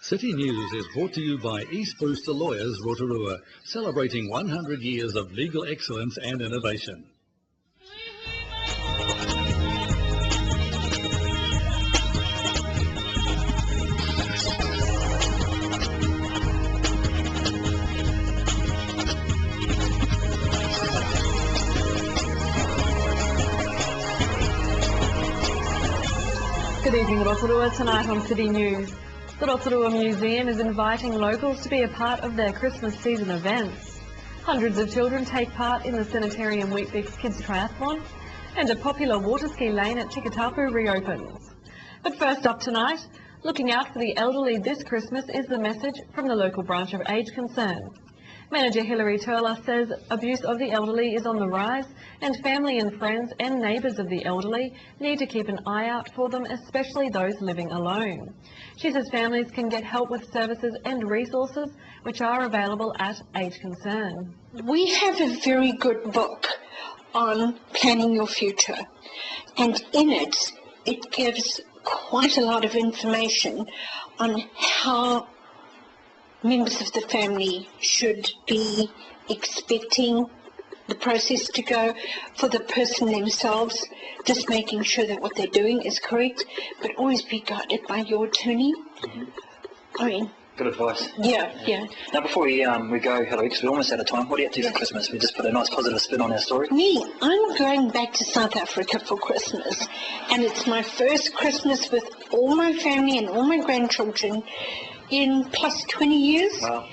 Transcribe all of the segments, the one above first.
City News is brought to you by East Brewster Lawyers, Rotorua, celebrating 100 years of legal excellence and innovation. Good evening, Rotorua. Tonight on City News. The Rotorua Museum is inviting locals to be a part of their Christmas season events. Hundreds of children take part in the Sanitarium Weet-Bix Kids Triathlon, and a popular water ski lane at Tikatapu reopens. But first up tonight, looking out for the elderly this Christmas is the message from the local branch of Age Concern. Manager Hilary Turler says abuse of the elderly is on the rise, and family and friends and neighbours of the elderly need to keep an eye out for them, especially those living alone. She says families can get help with services and resources which are available at Age Concern. We have a very good book on planning your future, and in it, it gives quite a lot of information on how members of the family should be expecting the process to go for the person themselves, just making sure that what they're doing is correct, but always be guided by your attorney. I mean, good advice. Yeah. Now, before we go, Hilary, because we're almost out of time, what are you up to for Christmas? We just put a nice positive spin on our story. Me, I'm going back to South Africa for Christmas, and it's my first Christmas with all my family and all my grandchildren in plus 20 years. Wow.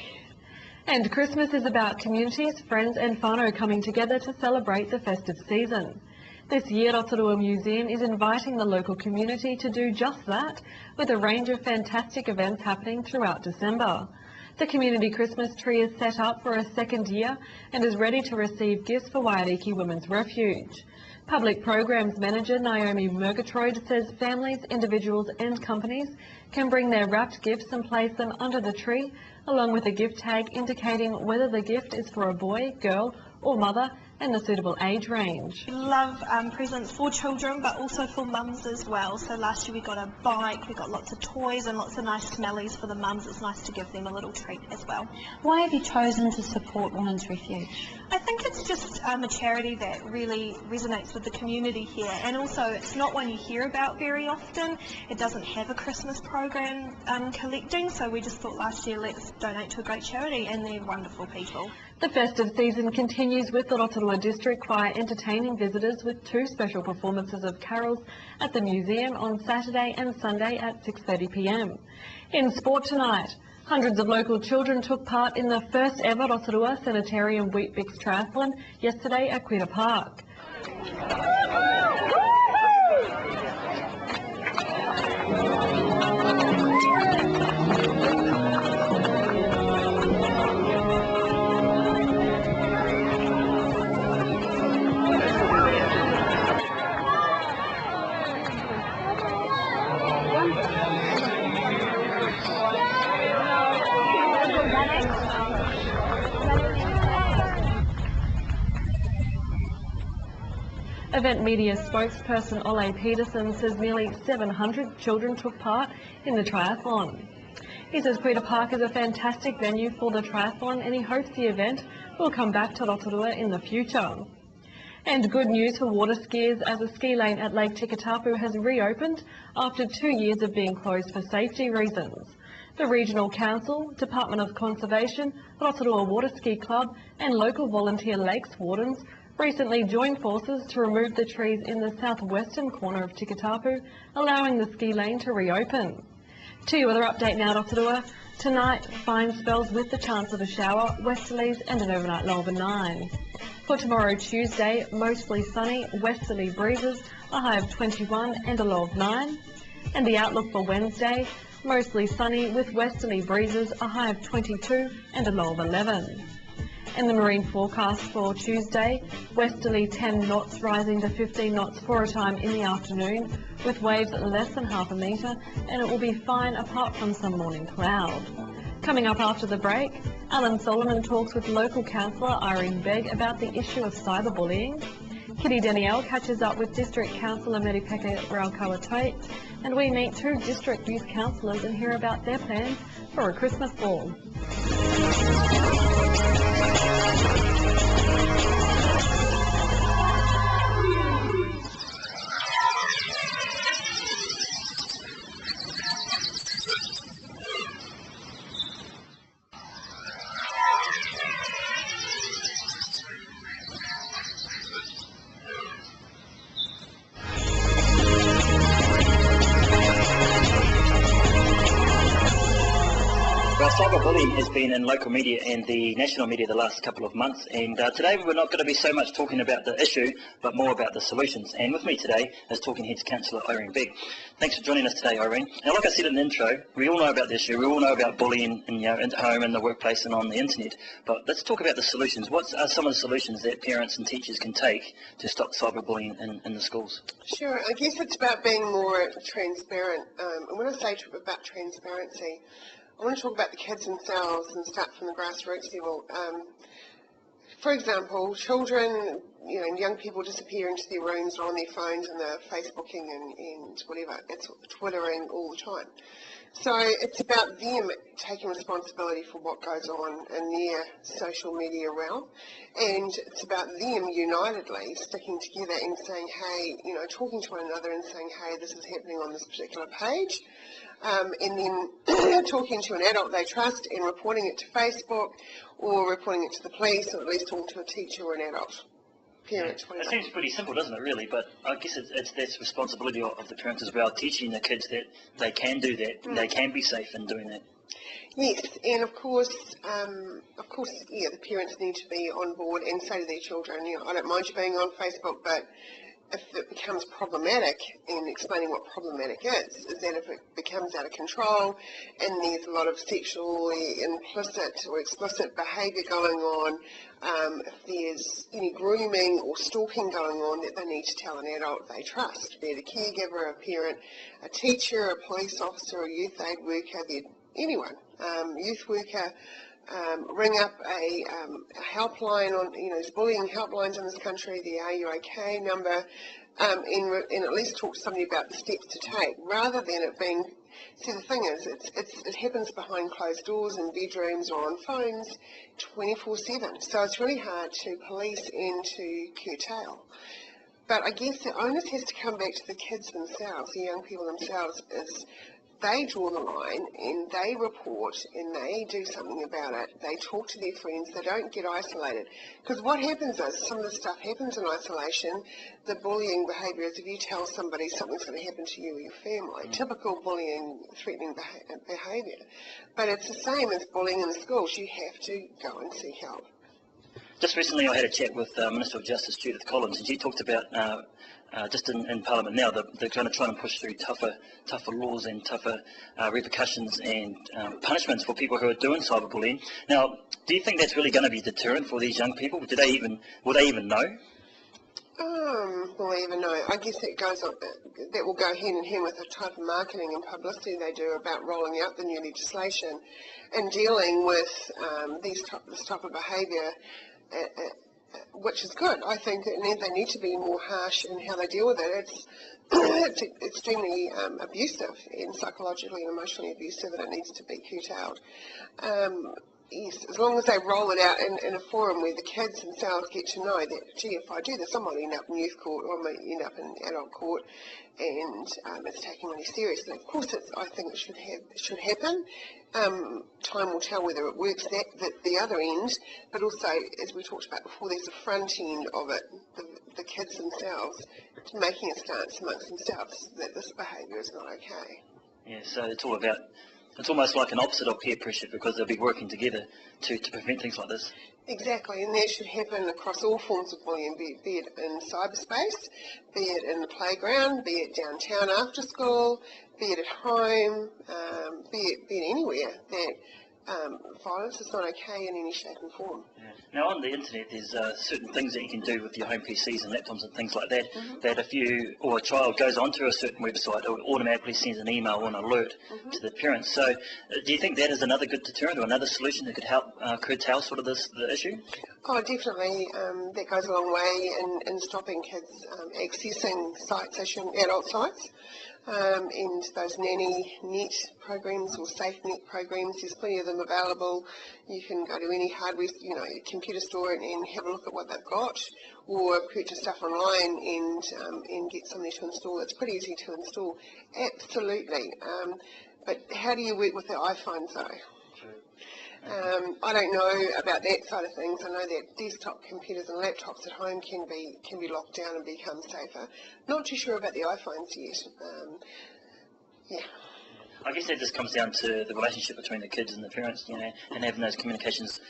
And Christmas is about communities, friends and whānau coming together to celebrate the festive season. This year, Rotorua Museum is inviting the local community to do just that, with a range of fantastic events happening throughout December. The community Christmas tree is set up for a second year and is ready to receive gifts for Waiariki Women's Refuge. Public Programs Manager Naomi Murgatroyd says families, individuals and companies can bring their wrapped gifts and place them under the tree, along with a gift tag indicating whether the gift is for a boy, girl or mother and the suitable age range. We love presents for children but also for mums as well. So last year we got a bike, we got lots of toys and lots of nice smellies for the mums. It's nice to give them a little treat as well. Why have you chosen to support Women's Refuge? I think it's just a charity that really resonates with the community here, and also it's not one you hear about very often. It doesn't have a Christmas program collecting, so we just thought last year let's donate to a great charity, and they're wonderful people. The festive season continues with the Rotorua District Choir entertaining visitors with 2 special performances of carols at the museum on Saturday and Sunday at 6:30 p.m. In sport tonight, hundreds of local children took part in the first ever Rotorua Sanitarium Weet-Bix Triathlon yesterday at Quetta Park. Event media spokesperson Ole Peterson says nearly 700 children took part in the triathlon. He says Quetta Park is a fantastic venue for the triathlon and he hopes the event will come back to Rotorua in the future. And good news for water skiers as a ski lane at Lake Tikatapu has reopened after 2 years of being closed for safety reasons. The Regional Council, Department of Conservation, Rotorua Water Ski Club and local volunteer lakes wardens recently joined forces to remove the trees in the southwestern corner of Tikatapu, allowing the ski lane to reopen. To your weather update now, Rotorua. Tonight, fine spells with the chance of a shower, westerlies and an overnight low of 9. For tomorrow, Tuesday, mostly sunny, westerly breezes, a high of 21 and a low of 9. And the outlook for Wednesday, mostly sunny with westerly breezes, a high of 22 and a low of 11. And the marine forecast for Tuesday, westerly 10 knots rising to 15 knots for a time in the afternoon, with waves less than half a metre, and it will be fine apart from some morning cloud. Coming up after the break, Alan Solomon talks with local councillor Irene Begg about the issue of cyberbullying. Kitty Danielle catches up with District Councillor Meripeka Raukawa-Tait, and we meet 2 district youth councillors and hear about their plans for a Christmas ball. Well, cyberbullying has been in local media and the national media the last couple of months, and today we're not going to be so much talking about the issue, but more about the solutions. And with me today is Talking Heads Councillor Irene Begg. Thanks for joining us today, Irene. Now, like I said in the intro, we all know about the issue. We all know about bullying, in, at home, in the workplace, and on the internet. But let's talk about the solutions. What are some of the solutions that parents and teachers can take to stop cyberbullying in the schools? Sure. I guess it's about being more transparent. And when I say about transparency, I want to talk about the kids themselves and start from the grassroots level. For example, children, and young people disappear into their rooms or on their phones and they're Facebooking and whatever. It's Twittering all the time. So it's about them taking responsibility for what goes on in their social media realm, and it's about them unitedly sticking together and saying, hey, talking to one another and saying, hey, this is happening on this particular page, and then talking to an adult they trust and reporting it to Facebook or reporting it to the police, or at least talking to a teacher or an adult. Parents, it seems pretty simple, doesn't it, really? But I guess it's this responsibility of the parents as well, teaching the kids that they can do that, they can be safe in doing that. Yes, and of course, the parents need to be on board and say to their children, I don't mind you being on Facebook, but if it becomes problematic, and explaining what problematic is that if it becomes out of control and there's a lot of sexually implicit or explicit behaviour going on, if there's any grooming or stalking going on, that they need to tell an adult they trust, be it a caregiver, a parent, a teacher, a police officer, a youth aid worker, anyone, youth worker. Ring up a helpline on, there's bullying helplines in this country, the Are You OK number, and at least talk to somebody about the steps to take, rather than it being, see the thing is, it happens behind closed doors in bedrooms or on phones 24/7, so it's really hard to police and to curtail. But I guess the onus has to come back to the kids themselves, the young people themselves, is they draw the line and they report and they do something about it. They talk to their friends. They don't get isolated. Because what happens is some of the stuff happens in isolation. The bullying behaviour is if you tell somebody something's going to happen to you or your family. Typical bullying, threatening behaviour. But it's the same as bullying in the schools. You have to go and seek help. Just recently I had a chat with Minister of Justice Judith Collins, and she talked about just in Parliament now, they're going to try and push through tougher laws and tougher repercussions and punishments for people who are doing cyberbullying. Now, do you think that's really going to be a deterrent for these young people? Will they even know? Will they even know? I guess that will go hand in hand with the type of marketing and publicity they do about rolling out the new legislation and dealing with this type of behaviour, which is good. I think that they need to be more harsh in how they deal with it. It's extremely abusive and psychologically and emotionally abusive, and it needs to be curtailed. Yes, as long as they roll it out in a forum where the kids themselves get to know that, gee, if I do this, I might end up in youth court or I might end up in adult court, and it's taken really seriously. Of course, I think it should happen. Time will tell whether it works that the other end, but also, as we talked about before, there's a front end of it, the kids themselves making a stance amongst themselves that this behaviour is not okay. Yeah, so it's almost like an opposite of peer pressure, because they'll be working together to prevent things like this. Exactly, and that should happen across all forms of bullying, be it in cyberspace, be it in the playground, be it downtown after school, be it at home, be it anywhere, that violence is not okay in any shape and form. Now on the internet there's certain things that you can do with your home PCs and laptops and things like that, that if you or a child goes onto a certain website, it automatically sends an email or an alert to the parents. So do you think that is another good deterrent or another solution that could help curtail sort of the issue? Oh, definitely. That goes a long way in stopping kids accessing sites, adult sites. And those nanny net programs or safe net programs, there's plenty of them available. You can go to any hardware, computer store and have a look at what they've got, or purchase stuff online and get somebody to install. It's pretty easy to install, absolutely. But how do you work with the iPhones though? I don't know about that side of things. I know that desktop computers and laptops at home can be locked down and become safer. Not too sure about the iPhones yet. I guess that just comes down to the relationship between the kids and the parents, and having those communications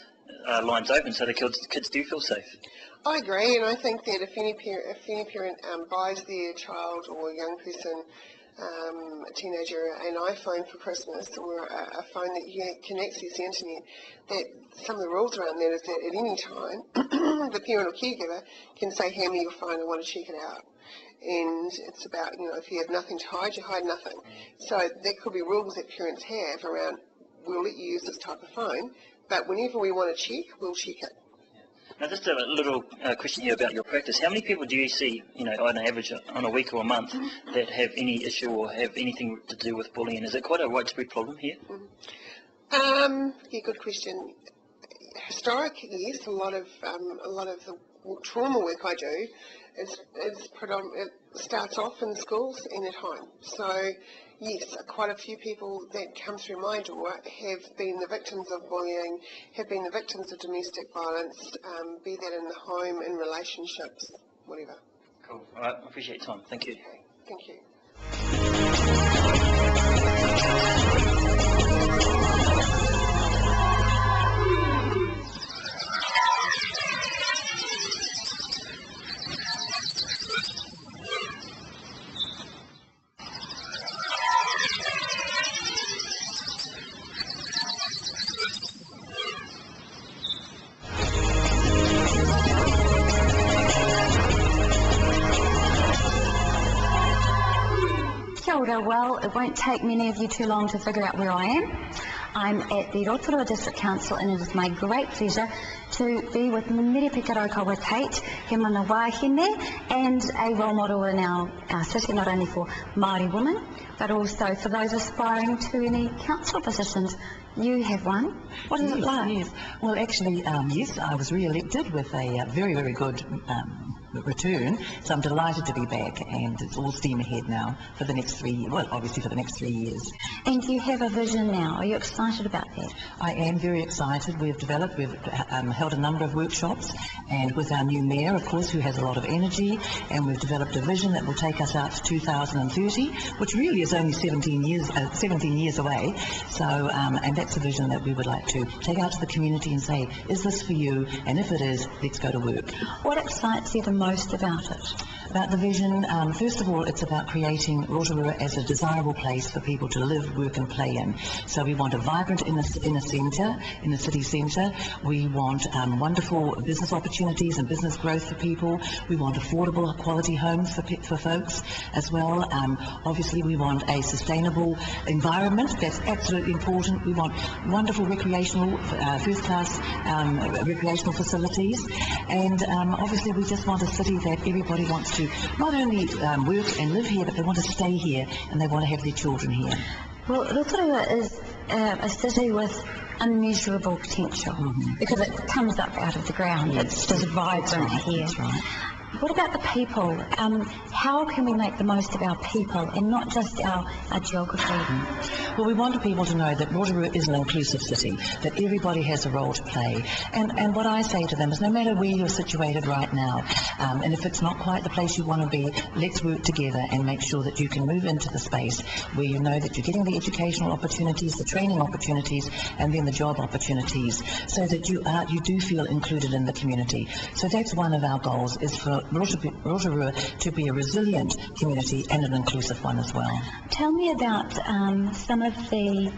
lines open so the kids do feel safe. I agree, and I think that if any parent buys their child or young person, a teenager, an iPhone for Christmas, or a phone that can access the internet, that some of the rules around that is that at any time the parent or caregiver can say, hand me your phone, I want to check it out. And it's about, if you have nothing to hide, you hide nothing. So there could be rules that parents have around, we'll let you use this type of phone, but whenever we want to check, we'll check it. Now, just a little question here about your practice. How many people do you see, on average, on a week or a month, that have any issue or have anything to do with bullying? Is it quite a widespread problem here? Yeah, good question. Historically, yes, a lot of the trauma work I do is it starts off in schools and at home. So yes, quite a few people that come through my door have been the victims of bullying, have been the victims of domestic violence, be that in the home, in relationships, whatever. Cool. All right, I appreciate your time. Thank you. Okay. Thank you. Well, it won't take many of you too long to figure out where I am. I'm at the Rotorua District Council, and it is my great pleasure to be with Mere Pikarauka with Kate, he mana wāhine, and a role model in our city, not only for Māori women, but also for those aspiring to any council positions. You have one. What is it like? Yes. Well, actually, yes, I was re-elected with a very, very good return, so I'm delighted to be back, and it's all steam ahead now for the next 3 years, well, obviously for the next 3 years. And you have a vision now. Are you excited about that? I am very excited. We've held a number of workshops, and with our new mayor, of course, who has a lot of energy, and we've developed a vision that will take us out to 2030, which really is only 17 years away. So, and that's a vision that we would like to take out to the community and say, is this for you? And if it is, let's go to work. What excites you the most about it? About the vision, first of all, it's about creating Rotorua as a desirable place for people to live, work and play in. So we want a vibrant inner centre, in the city centre. We want wonderful business opportunities and business growth for people. We want affordable quality homes for folks as well. Obviously we want a sustainable environment. That's absolutely important. We want wonderful recreational, first-class recreational facilities. And obviously we just want a city that everybody wants to not only work and live here, but they want to stay here and they want to have their children here. Well, Rotorua is a city with unmeasurable potential because it comes up out of the ground. Yes. It's just vibrant here. That's right. What about the people? How can we make the most of our people and not just our geography? Well, we want people to know that Rotorua is an inclusive city, that everybody has a role to play. And what I say to them is no matter where you're situated right now, and if it's not quite the place you want to be, let's work together and make sure that you can move into the space where you know that you're getting the educational opportunities, the training opportunities, and then the job opportunities, so that you do feel included in the community. So that's one of our goals, is for Rotorua to be a resilient community and an inclusive one as well. Tell me about some of the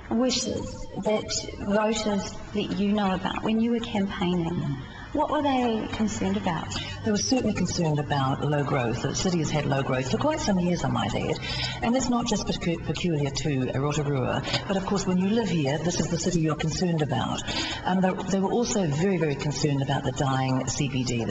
wishes that voters that you know about when you were campaigning. What were they concerned about? They were certainly concerned about low growth. The city has had low growth for quite some years, I might add. And it's not just peculiar to Rotorua, but of course when you live here, this is the city you're concerned about. They were also very, very concerned about the dying CBD,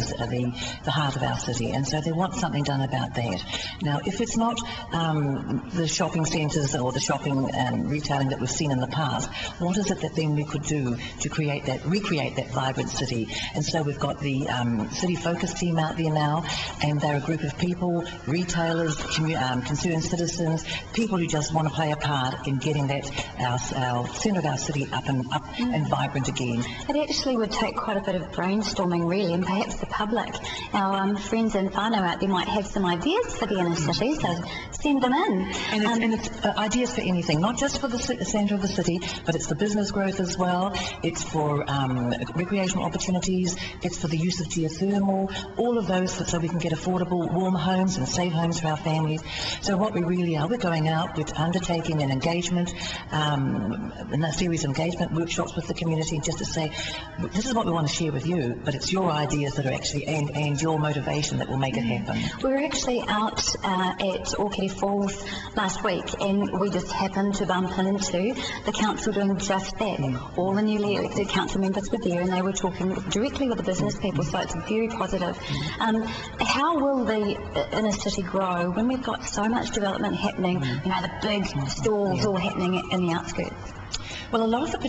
the heart of our city, and so they want something done about that. Now, if it's not the shopping centres or the shopping retailing that we've seen in the past, what is it that then we could do to recreate that vibrant city? And so we've got the City Focus team out there now, and they're a group of people, retailers, concerned citizens, people who just want to play a part in getting that our centre of our city up and vibrant again. It actually would take quite a bit of brainstorming, really, and perhaps the public, our friends in whānau out there might have some ideas for the inner city, so send them in. And it's ideas for anything, not just for the centre of the city, but it's for business growth as well, it's for recreational opportunities, it's for the use of geothermal, all of those so we can get affordable, warm homes and safe homes for our families. So what we really are, we're going out, we're undertaking an engagement, a series of engagement workshops with the community just to say, this is what we want to share with you, but it's your ideas that are actually, and your motivation that will make it happen. We were actually out at Orchid Falls last week, and we just happened to bump into the council doing just that. All the newly elected council members were there, and they were talking directly with the business people, so it's very positive. How will the inner city grow when we've got so much development happening, the big stalls all happening in the outskirts? Well, a lot of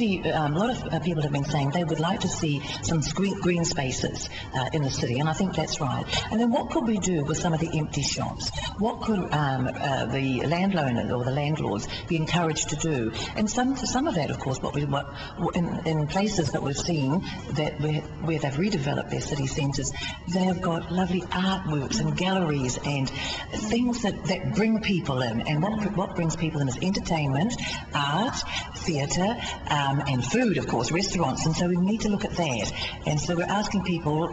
people have been saying they would like to see some green spaces in the city, and I think that's right. And then what could we do with some of the empty shops? What could the landowners or the landlords be encouraged to do? And some of that, of course, in places that we've seen that where they've redeveloped their city centres, they have got lovely artworks and galleries and things that bring people in. And what brings people in is entertainment, art, theatre, and food, of course, restaurants, and so we need to look at that. And so we're asking people,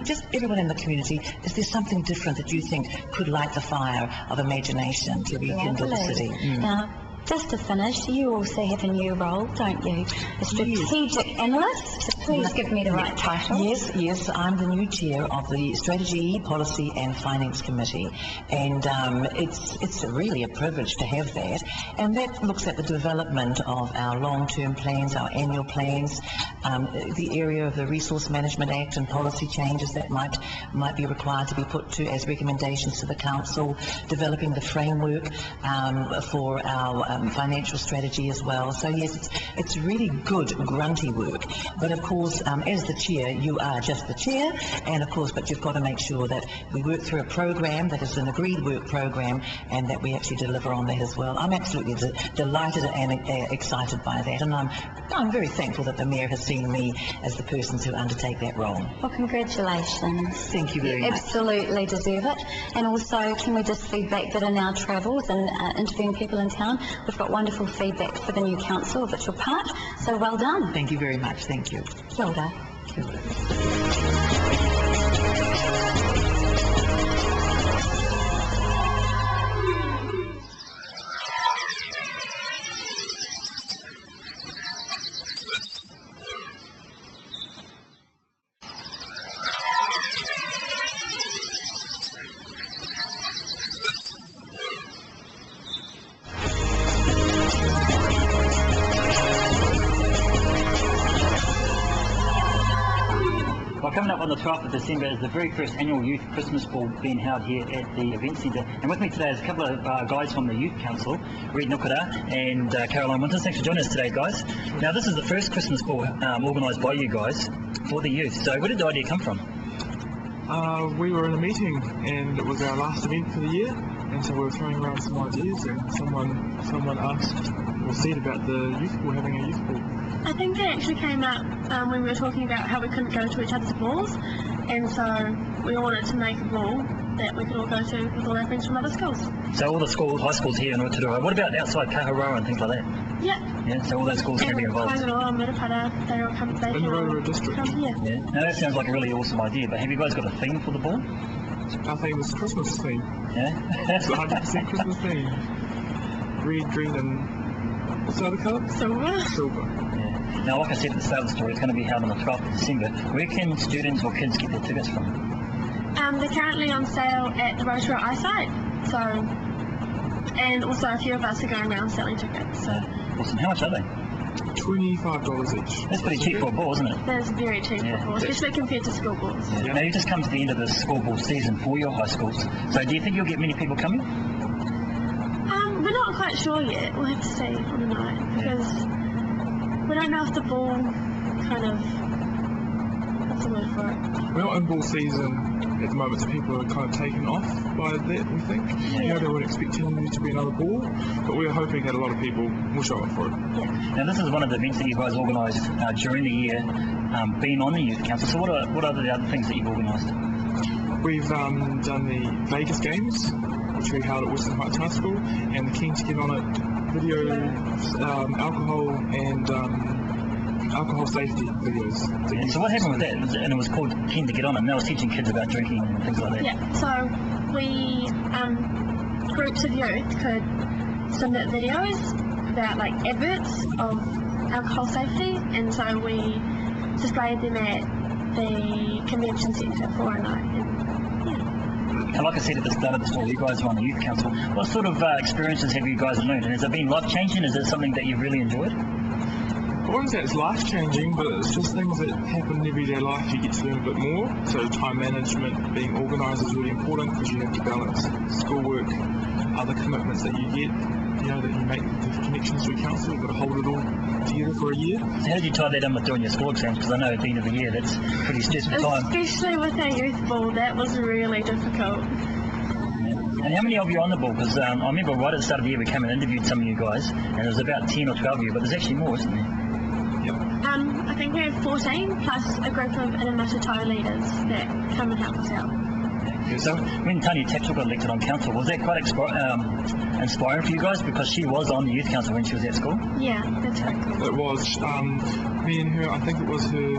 just everyone in the community, is there something different that you think could light the fire of imagination to rekindle the city? Now, just to finish, you also have a new role, don't you? A strategic analyst. Please give me the right title. Yes, I'm the new chair of the Strategy, Policy and Finance Committee, and it's really a privilege to have that. And that looks at the development of our long-term plans, our annual plans, the area of the Resource Management Act and policy changes that might be required to be put to as recommendations to the council, developing the framework for our financial strategy as well. So yes, it's really good grunty work, but of course as the chair you are just the chair, and of course but you've got to make sure that we work through a program that is an agreed work program and that we actually deliver on that as well. I'm absolutely delighted and excited by that, and I'm very thankful that the Mayor has seen me as the person to undertake that role. Well, congratulations. Thank you very much. Absolutely deserve it. And also, can we just feedback that in our travels and interviewing people in town, we've got wonderful feedback for the new council, of which you're part, so well done. Thank you very much. Thank you. Kia ora. Kia ora. Coming up on the 12th of December is the very first annual Youth Christmas Ball being held here at the event centre. And with me today is a couple of guys from the Youth Council, Reid Nukara and Caroline Winters. Thanks for joining us today, guys. Now, this is the first Christmas Ball organised by you guys for the youth. So where did the idea come from? We were in a meeting and it was our last event for the year, and so we were throwing around some ideas, and someone asked or said about the youth ball, having a youth ball. I think it actually came up when we were talking about how we couldn't go to each other's balls, and so we all wanted to make a ball that we could all go to with all our friends from other schools. So all the schools, high schools here in Rotorua, what about outside Kaharoa and things like that? Yeah. Yeah, so all those schools can be involved. Whangaroa, Mirapara, they all come, they In the can Rotorua all district. come here. Yeah. Now that sounds like a really awesome idea, but have you guys got a theme for the ball? Our theme is Christmas theme. Yeah? It's 100% Christmas theme. Red, green, and what's the other colour? Silver. Silver. Yeah. Now, like I said at the start of the story, it's going to be held on the 12th of December. Where can students or kids get their tickets from? They're currently on sale at the Rotorua eyesight. So, and also a few of us are going around selling tickets. So Awesome. How much are they? $25 each. That's pretty cheap for a ball, isn't it? that's very cheap Yeah. for balls, especially compared to school balls. Yeah. Now, you just come to the end of the school ball season for your high schools. So do you think you'll get many people coming? We're not quite sure yet. We'll have to see on the night because we don't know if the ball kind of, what's the word for it? We're not in ball season at the moment, so people are kind of taken off by that, we think. You know, they weren't expecting there to be another ball, but we're hoping that a lot of people will show up for it. Now, this is one of the events that you guys organised during the year, being on the Youth Council. So what are the other things that you've organised? We've done the Vegas games, which we held at Western Heights High School, and the Keen to Get On It video, alcohol and alcohol safety videos. Yeah, so what happened with that? And it was called Keen to Get On It, and that was teaching kids about drinking and things like that. Yeah, so we, groups of youth could submit videos about like adverts of alcohol safety, and so we displayed them at the convention centre for a night. And like I said at the start of the story, you guys are on the Youth Council. What sort of experiences have you guys learned? And has it been life-changing? Is it something that you've really enjoyed? I wouldn't say it's life-changing, but it's just things that happen in everyday life you get to learn a bit more. So time management, being organised is really important because you have to balance schoolwork, other commitments that you get, you know, that you make the connections to a council, you've got to hold it all together for a year. So how did you tie that in with doing your school exams? Because I know at the end of the year that's pretty stressful time. Especially with our youth ball, that was really difficult. And how many of you are on the ball? Because I remember right at the start of the year we came and interviewed some of you guys, and there was about 10 or 12 of you, but there's actually more, isn't there? I think we have 14 plus a group of Inamata leaders that come and help us out. So when Tanya Tapsell got elected on council, was that quite inspiring for you guys? Because she was on the Youth Council when she was at school? Yeah, that's right. It was, me and her, I think it was her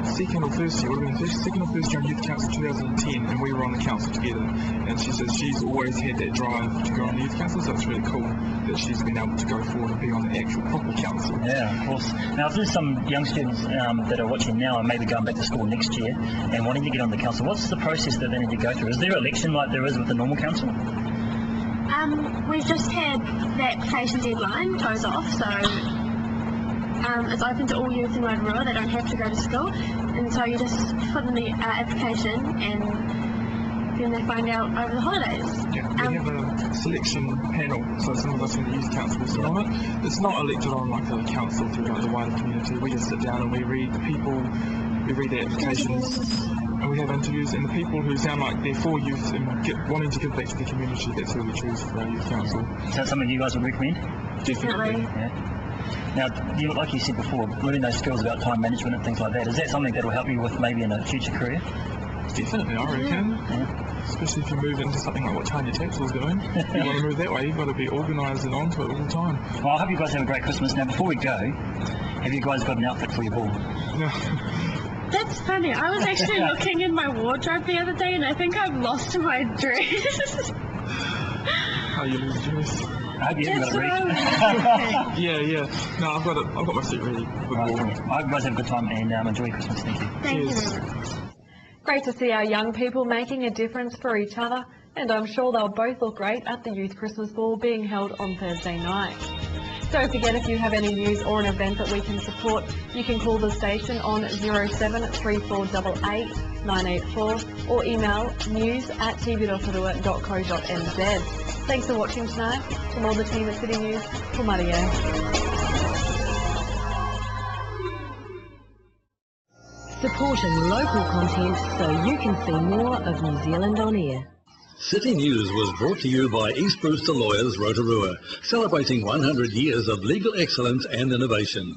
second or first year, second or first year on Youth Council 2010, and we were on the council together. And she says she's always had that drive to go on the Youth Council, so it's really cool that she's been able to go forward and be on the actual proper council. Yeah, of course. Now, if there's some young students that are watching now and maybe going back to school next year and wanting to get on the council, what's the process that they need to go through? Is there an election like there is with the normal council? We've just had the application deadline close off, so it's open to all youth in Rotorua. They don't have to go to school, and so you just put in the application and then they find out over the holidays. Yeah, we have a selection panel, so some of us in the Youth Council will sit on it. It's not elected on like the council through like the wider community. We just sit down and we read the people, we read their applications, and we have interviews, and the people who sound like they're for youth and wanting to give back to the community, that's who we choose for our Youth Council. Is that something you guys would recommend? Definitely. Yeah. Now, like you said before, learning those skills about time management and things like that, is that something that will help you with maybe in a future career? Definitely, I reckon. Yeah. Especially if you move into something like what Tanya Tapsell's doing. You want to move that way, you've got to be organised and onto it all the time. Well, I hope you guys have a great Christmas. Now, before we go, have you guys got an outfit for your ball? No. That's funny. I was actually looking in my wardrobe the other day, and I think I've lost my dress. How you lose your dress? I hope you haven't got it ready. Yeah. No, I've got my suit ready for the ball. I hope you guys have a good time and enjoy Christmas. Thank you. Thank you Cheers. very much. Great to see our young people making a difference for each other, and I'm sure they'll both look great at the Youth Christmas Ball being held on Thursday night. Don't forget, if you have any news or an event that we can support, you can call the station on 073488 984 or email news@tvrotorua.co.nz. Thanks for watching tonight. From all the team at City News, for Maria. Supporting local content so you can see more of New Zealand on air. City News was brought to you by East Brewster Lawyers Rotorua, celebrating 100 years of legal excellence and innovation.